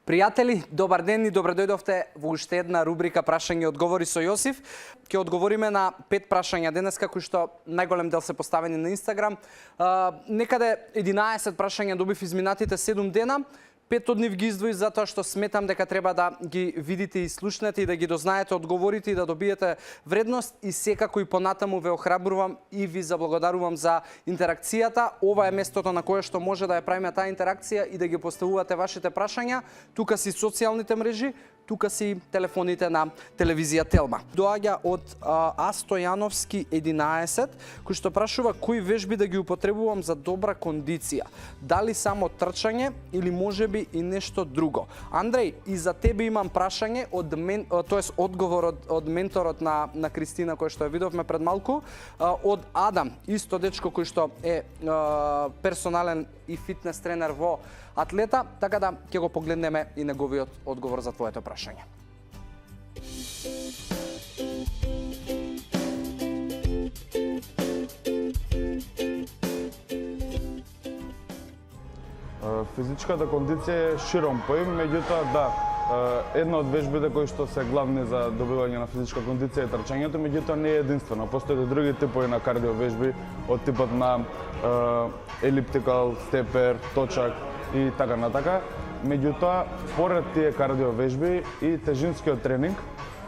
Пријатели, добар ден и добре дојдовте во уште една рубрика Прашање и одговори со Јосиф. Ќе одговориме на 5 прашања денеска, кои што најголем дел се поставени на Инстаграм. Некаде 11 прашања добив изминатите 7 дена. 5 од нив ги издвои затоа што сметам дека треба да ги видите и слушнете и да ги дознаете одговорите и да добиете вредност, и секако и понатаму ве охрабрувам и ви заблагодарувам за интеракцијата. Ова е местото на кое што може да ја правиме таа интеракција и да ги поставувате вашите прашања. Тука си социјалните мрежи, тука си телефоните на телевизија Телма. Доаѓа од А Стојановски 11, кој што прашува кои вежби да ги употребувам за добра кондиција. Дали само трчање или можеби и нешто друго. Андреј, и за тебе имам прашање тоест одговор од менторот на Кристина, кој што ја видовме пред малку, од Адам, исто дечко кој што е персонален и фитнес тренер во Атлета, така да ќе го погледнеме и неговиот одговор за твоето прашање. Физичката кондиција е широк поим, меѓутоа да, една од вежбите кои што се главни за добивање на физичка кондиција е трчањето, меѓутоа не е единствено. Постојат и други типови на кардио вежби од типот на елиптикал, степер, точак и така натака. Меѓутоа, поред тие кардио вежби и тежинскиот тренинг,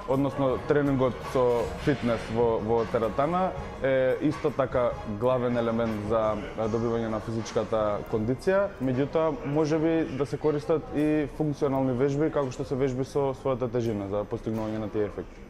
односно тренингот со фитнес во теретана е исто така главен елемент за добивање на физичката кондиција, меѓутоа можеби да се користат и функционални вежби како што се вежби со својата тежина за постигнување на тие ефекти.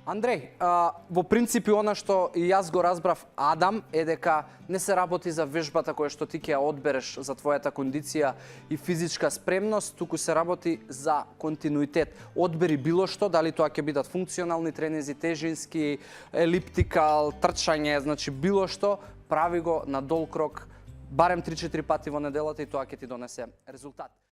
Андреј, во принципи она што и јас го разбрав, Адам, е дека не се работи за вежбата која што ти ќе ја одбереш за твојата кондиција и физичка спремност, туку се работи за континуитет. Одбери било што, дали тоа ќе бидат функционални тренинзи, тежински, елиптикал, трчање, значи било што, прави го на долг рок, барем 3-4 пати во неделата и тоа ќе ти донесе резултат.